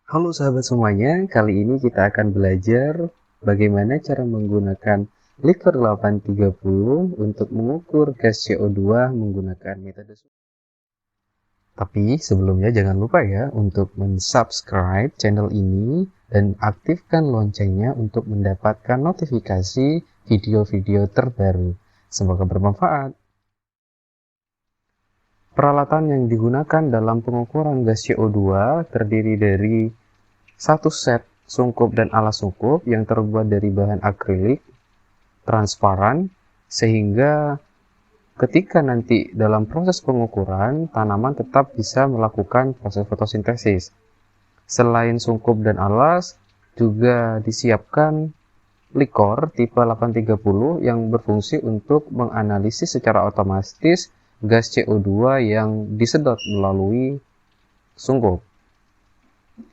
Halo sahabat semuanya, kali ini kita akan belajar bagaimana cara menggunakan liquor 830 untuk mengukur gas CO2 menggunakan metode. Tapi sebelumnya jangan lupa ya untuk mensubscribe channel ini dan aktifkan loncengnya untuk mendapatkan notifikasi video-video terbaru. Semoga bermanfaat. Peralatan yang digunakan dalam pengukuran gas CO2 terdiri dari satu set sungkup dan alas sungkup yang terbuat dari bahan akrilik transparan, sehingga ketika nanti dalam proses pengukuran, tanaman tetap bisa melakukan proses fotosintesis. Selain sungkup dan alas, juga disiapkan likor tipe 830 yang berfungsi untuk menganalisis secara otomatis gas CO2 yang disedot melalui sungkup.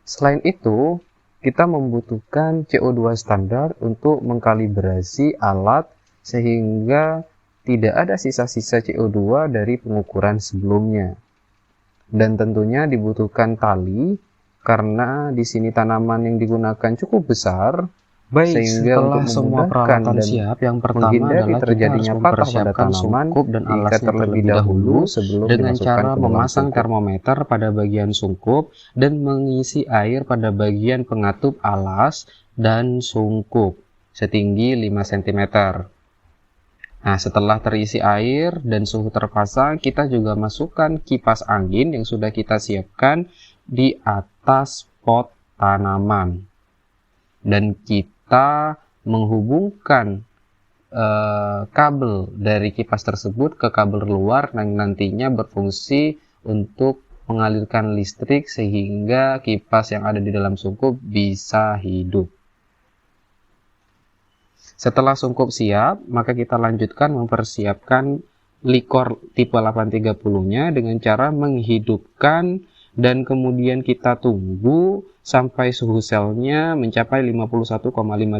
Selain itu, kita membutuhkan CO2 standar untuk mengkalibrasi alat sehingga tidak ada sisa-sisa CO2 dari pengukuran sebelumnya. Dan tentunya dibutuhkan tali karena di sini tanaman yang digunakan cukup besar. Baik, Sehingga setelah untuk semua peralatan dan siap, yang pertama menghindari adalah kita harus terjadinya patah pada mempersiapkan tanaman, sungkup dan diikat alasnya terlebih dahulu sebelum dengan dimasukkan cara ke dalam memasang sungkup. termometer pada bagian sungkup dan mengisi air pada bagian pengatup alas dan sungkup setinggi 5 cm. Nah, setelah terisi air dan suhu terpasang, kita juga masukkan kipas angin yang sudah kita siapkan di atas pot tanaman. Dan kita menghubungkan kabel dari kipas tersebut ke kabel luar yang nantinya berfungsi untuk mengalirkan listrik sehingga kipas yang ada di dalam sungkup bisa hidup. Setelah sungkup siap, maka kita lanjutkan mempersiapkan likor tipe 830-nya dengan cara menghidupkan dan kemudian kita tunggu sampai suhu selnya mencapai 51,5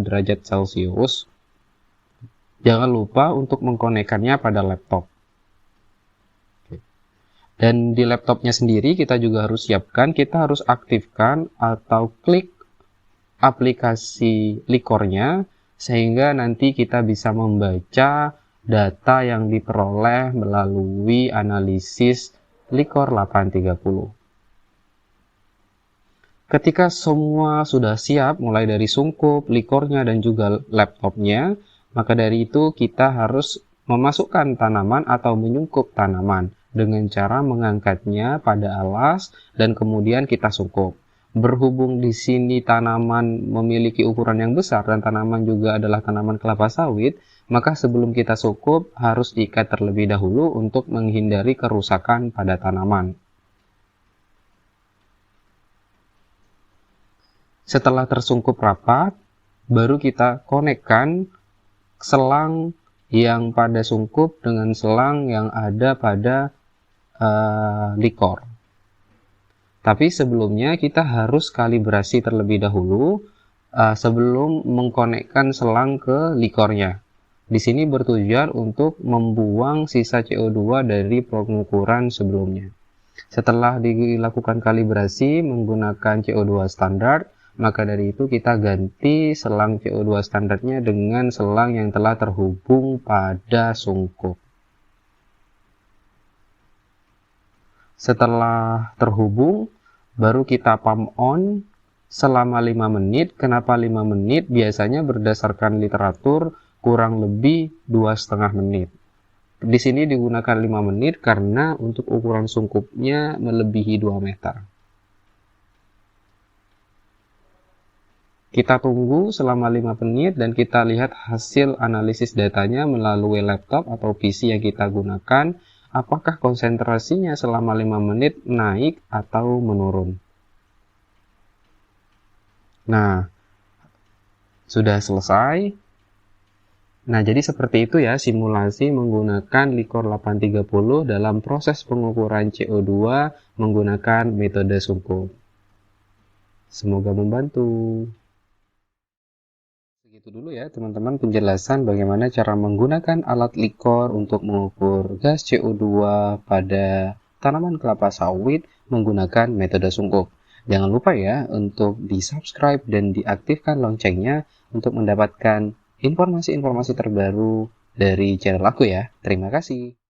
derajat Celcius. Jangan lupa untuk mengkonekkannya pada laptop. Dan di laptopnya sendiri kita juga harus siapkan, kita harus aktifkan atau klik aplikasi likornya sehingga nanti kita bisa membaca data yang diperoleh melalui analisis likor 830. Ketika semua sudah siap, mulai dari sungkup, likornya, dan juga laptopnya, maka dari itu kita harus memasukkan tanaman atau menyungkup tanaman dengan cara mengangkatnya pada alas dan kemudian kita sungkup. Berhubung di sini tanaman memiliki ukuran yang besar dan tanaman juga adalah tanaman kelapa sawit, maka sebelum kita sungkup harus diikat terlebih dahulu untuk menghindari kerusakan pada tanaman. Setelah tersungkup rapat, baru kita konekkan selang yang pada sungkup dengan selang yang ada pada likor. Tapi sebelumnya kita harus kalibrasi terlebih dahulu sebelum mengkonekkan selang ke likornya. Di sini bertujuan untuk membuang sisa CO2 dari pengukuran sebelumnya. Setelah dilakukan kalibrasi menggunakan CO2 standar, maka dari itu kita ganti selang CO2 standarnya dengan selang yang telah terhubung pada sungkup. Setelah terhubung, baru kita pump on selama 5 menit. Kenapa 5 menit? Biasanya berdasarkan literatur kurang lebih 2,5 menit. Di sini digunakan 5 menit karena untuk ukuran sungkupnya melebihi 2 meter. Kita tunggu selama 5 menit dan kita lihat hasil analisis datanya melalui laptop atau PC yang kita gunakan. Apakah konsentrasinya selama 5 menit naik atau menurun. Nah, sudah selesai. Nah, jadi seperti itu ya simulasi menggunakan likor 830 dalam proses pengukuran CO2 menggunakan metode sungkup. Semoga membantu. Segitu dulu ya teman-teman penjelasan bagaimana cara menggunakan alat likor untuk mengukur gas CO2 pada tanaman kelapa sawit menggunakan metode sungkup. Jangan lupa ya untuk di-subscribe dan diaktifkan loncengnya untuk mendapatkan informasi-informasi terbaru dari channel aku ya. Terima kasih.